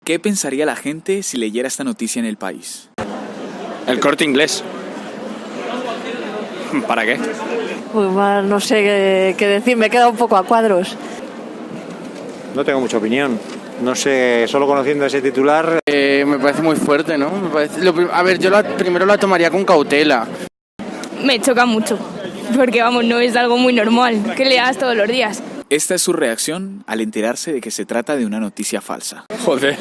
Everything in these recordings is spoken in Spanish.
¿Qué pensaría la gente si leyera esta noticia en El País? El Corte Inglés. ¿Para qué? Pues no sé qué decir, me he quedado un poco a cuadros. No tengo mucha opinión. No sé, solo conociendo ese titular... Me parece muy fuerte, ¿no? Yo primero la tomaría con cautela. Me choca mucho, porque vamos, no es algo muy normal que leas todos los días. Esta es su reacción al enterarse de que se trata de una noticia falsa. Joder,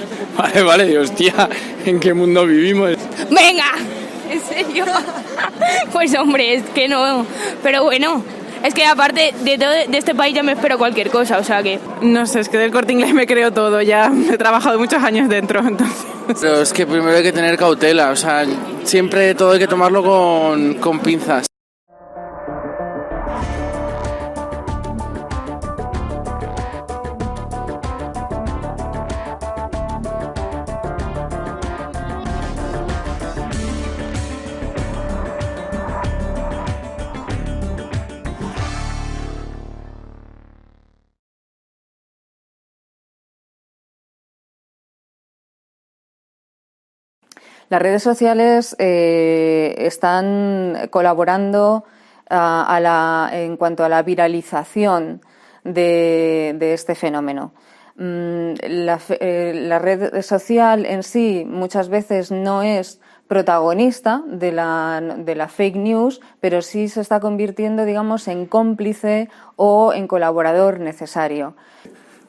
vale, hostia, ¿en qué mundo vivimos? ¡Venga! ¿En serio? Pues hombre, es que no, pero bueno... Es que aparte de este país ya me espero cualquier cosa, o sea que... No sé, es que del Corte Inglés me creo todo, ya he trabajado muchos años dentro, entonces... Pero es que primero hay que tener cautela, o sea, siempre todo hay que tomarlo con pinzas. Las redes sociales están colaborando en cuanto a la viralización de este fenómeno. La red social en sí muchas veces no es protagonista de la fake news, pero sí se está convirtiendo, digamos, en cómplice o en colaborador necesario.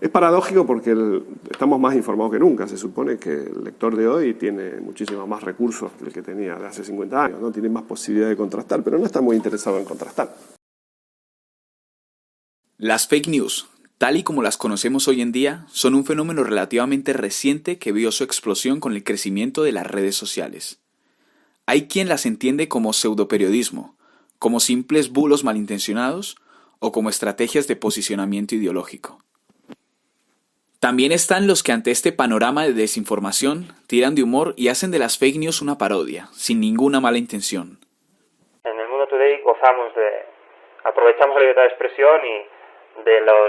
Es paradójico porque estamos más informados que nunca. Se supone que el lector de hoy tiene muchísimos más recursos que el que tenía de hace 50 años, ¿no? Tiene más posibilidad de contrastar, pero no está muy interesado en contrastar. Las fake news, tal y como las conocemos hoy en día, son un fenómeno relativamente reciente que vio su explosión con el crecimiento de las redes sociales. Hay quien las entiende como pseudoperiodismo, como simples bulos malintencionados o como estrategias de posicionamiento ideológico. También están los que ante este panorama de desinformación tiran de humor y hacen de las fake news una parodia, sin ninguna mala intención. En el Mundo Today aprovechamos la libertad de expresión y de los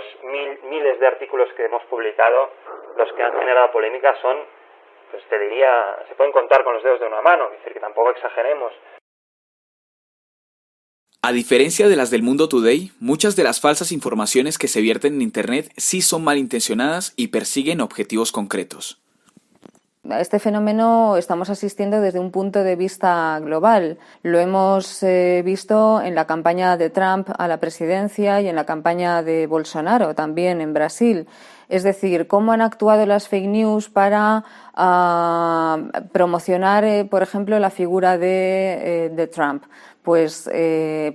miles de artículos que hemos publicado, los que han generado polémica son, pues te diría, se pueden contar con los dedos de una mano, es decir, que tampoco exageremos. A diferencia de las del Mundo Today, muchas de las falsas informaciones que se vierten en Internet sí son malintencionadas y persiguen objetivos concretos. A este fenómeno estamos asistiendo desde un punto de vista global. Lo hemos visto en la campaña de Trump a la presidencia y en la campaña de Bolsonaro también en Brasil. Es decir, cómo han actuado las fake news para promocionar, por ejemplo, la figura de Trump. Pues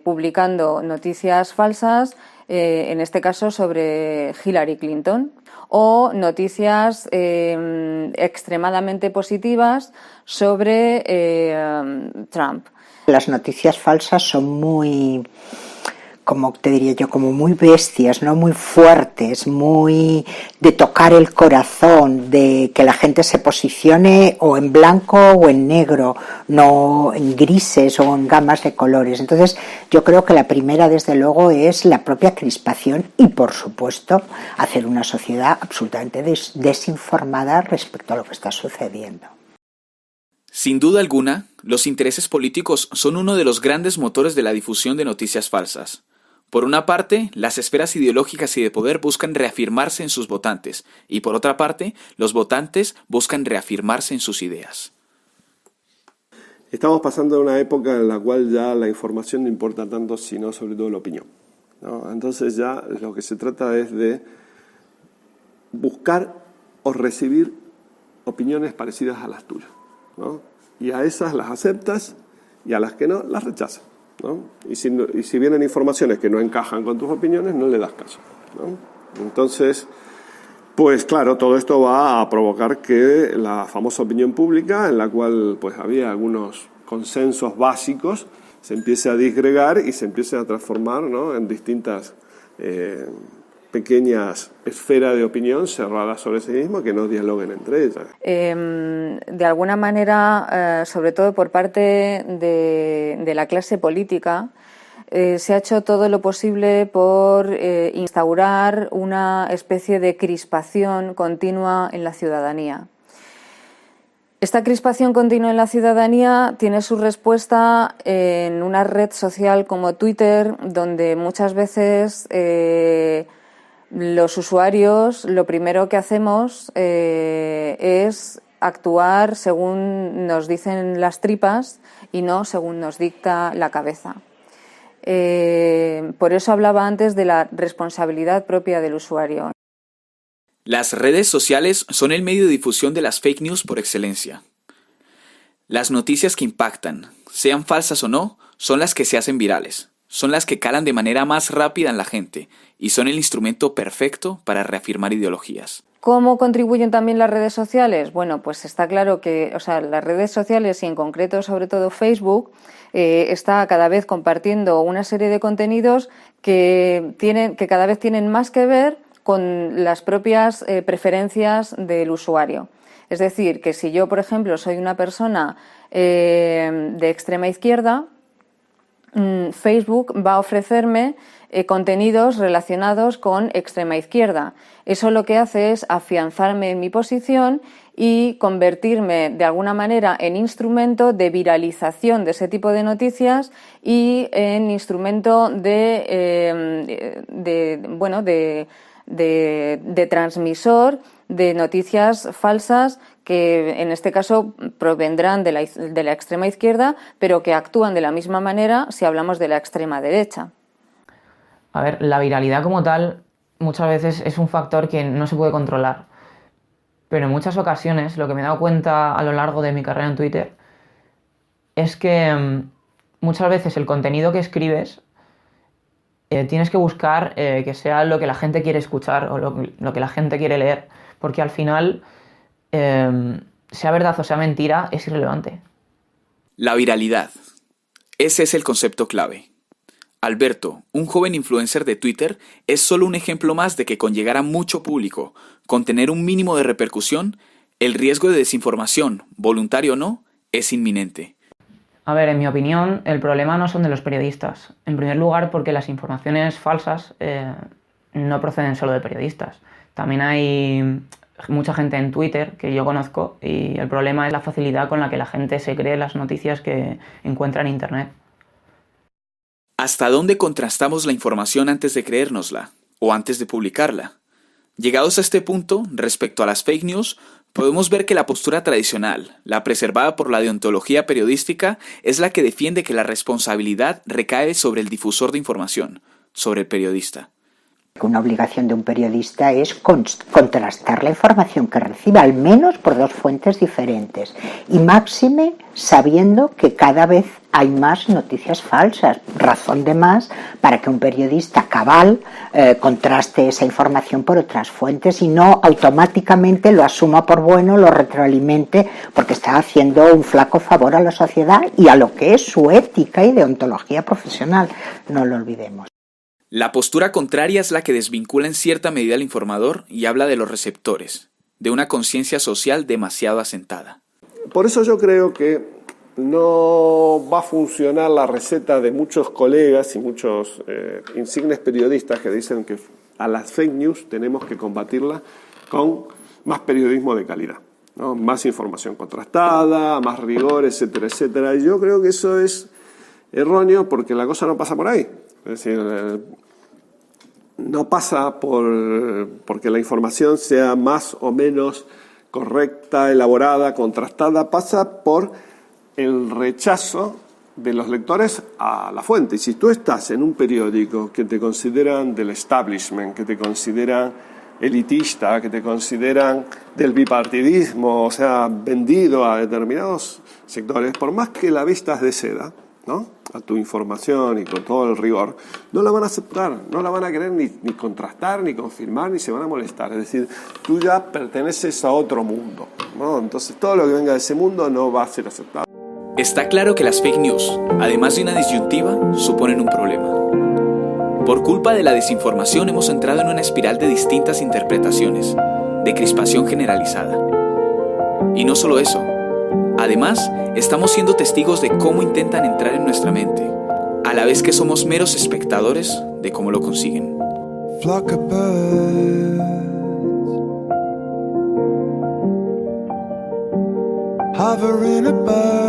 publicando noticias falsas, en este caso sobre Hillary Clinton, o noticias extremadamente positivas sobre Trump. Las noticias falsas son muy, como te diría yo, como muy bestias, ¿no? Muy fuertes, muy de tocar el corazón, de que la gente se posicione o en blanco o en negro, no en grises o en gamas de colores. Entonces yo creo que la primera, desde luego, es la propia crispación y, por supuesto, hacer una sociedad absolutamente desinformada respecto a lo que está sucediendo. Sin duda alguna, los intereses políticos son uno de los grandes motores de la difusión de noticias falsas. Por una parte, las esferas ideológicas y de poder buscan reafirmarse en sus votantes, y por otra parte, los votantes buscan reafirmarse en sus ideas. Estamos pasando de una época en la cual ya la información no importa tanto, sino sobre todo la opinión, ¿no? Entonces ya lo que se trata es de buscar o recibir opiniones parecidas a las tuyas, ¿no? Y a esas las aceptas y a las que no, las rechazas, ¿no? Y si vienen informaciones que no encajan con tus opiniones, no le das caso, ¿no? Entonces, pues claro, todo esto va a provocar que la famosa opinión pública, en la cual pues había algunos consensos básicos, se empiece a disgregar y se empiece a transformar, ¿no?, en distintas pequeñas esferas de opinión cerradas sobre sí mismas que no dialoguen entre ellas. De alguna manera, sobre todo por parte de la clase política, se ha hecho todo lo posible por instaurar una especie de crispación continua en la ciudadanía. Esta crispación continua en la ciudadanía tiene su respuesta en una red social como Twitter, donde muchas veces los usuarios lo primero que hacemos es actuar según nos dicen las tripas y no según nos dicta la cabeza. Por eso hablaba antes de la responsabilidad propia del usuario. Las redes sociales son el medio de difusión de las fake news por excelencia. Las noticias que impactan, sean falsas o no, son las que se hacen virales, son las que calan de manera más rápida en la gente y son el instrumento perfecto para reafirmar ideologías. ¿Cómo contribuyen también las redes sociales? Bueno, pues está claro que, las redes sociales y en concreto sobre todo Facebook está cada vez compartiendo una serie de contenidos que cada vez tienen más que ver con las propias preferencias del usuario. Es decir, que si yo, por ejemplo, soy una persona de extrema izquierda, Facebook va a ofrecerme contenidos relacionados con extrema izquierda. Eso lo que hace es afianzarme en mi posición y convertirme de alguna manera en instrumento de viralización de ese tipo de noticias y en instrumento de transmisor de noticias falsas que en este caso provendrán de la extrema izquierda, pero que actúan de la misma manera si hablamos de la extrema derecha. A ver, la viralidad como tal muchas veces es un factor que no se puede controlar. Pero en muchas ocasiones lo que me he dado cuenta a lo largo de mi carrera en Twitter es que muchas veces el contenido que escribes tienes que buscar que sea lo que la gente quiere escuchar o lo que la gente quiere leer, porque al final, sea verdad o sea mentira, es irrelevante. La viralidad. Ese es el concepto clave. Alberto, un joven influencer de Twitter, es solo un ejemplo más de que con llegar a mucho público, con tener un mínimo de repercusión, el riesgo de desinformación, voluntario o no, es inminente. A ver, en mi opinión, el problema no son de los periodistas. En primer lugar, porque las informaciones falsas no proceden solo de periodistas. También hay mucha gente en Twitter que yo conozco y el problema es la facilidad con la que la gente se cree las noticias que encuentra en Internet. ¿Hasta dónde contrastamos la información antes de creérnosla o antes de publicarla? Llegados a este punto, respecto a las fake news, podemos ver que la postura tradicional, la preservada por la deontología periodística, es la que defiende que la responsabilidad recae sobre el difusor de información, sobre el periodista. Una obligación de un periodista es contrastar la información que recibe, al menos por dos fuentes diferentes, y máxime sabiendo que cada vez hay más noticias falsas, razón de más para que un periodista cabal contraste esa información por otras fuentes y no automáticamente lo asuma por bueno, lo retroalimente, porque está haciendo un flaco favor a la sociedad y a lo que es su ética y deontología profesional, no lo olvidemos. La postura contraria es la que desvincula en cierta medida al informador y habla de los receptores, de una conciencia social demasiado asentada. Por eso yo creo que no va a funcionar la receta de muchos colegas y muchos insignes periodistas que dicen que a las fake news tenemos que combatirla con más periodismo de calidad, ¿no? Más información contrastada, más rigor, etcétera, etcétera. Y yo creo que eso es erróneo porque la cosa no pasa por ahí. Es decir, no pasa porque la información sea más o menos correcta, elaborada, contrastada, pasa por el rechazo de los lectores a la fuente. Y si tú estás en un periódico que te consideran del establishment, que te consideran elitista, que te consideran del bipartidismo, o sea, vendido a determinados sectores, por más que la vistas de seda, ¿no?, a tu información y con todo el rigor, no la van a aceptar, no la van a querer ni contrastar, ni confirmar, ni se van a molestar. Es decir, tú ya perteneces a otro mundo, ¿no? Entonces todo lo que venga de ese mundo no va a ser aceptado. Está claro que las fake news, además de una disyuntiva, suponen un problema. Por culpa de la desinformación hemos entrado en una espiral de distintas interpretaciones, de crispación generalizada. Y no solo eso. Además, estamos siendo testigos de cómo intentan entrar en nuestra mente, a la vez que somos meros espectadores de cómo lo consiguen. Flock of birds, hovering above.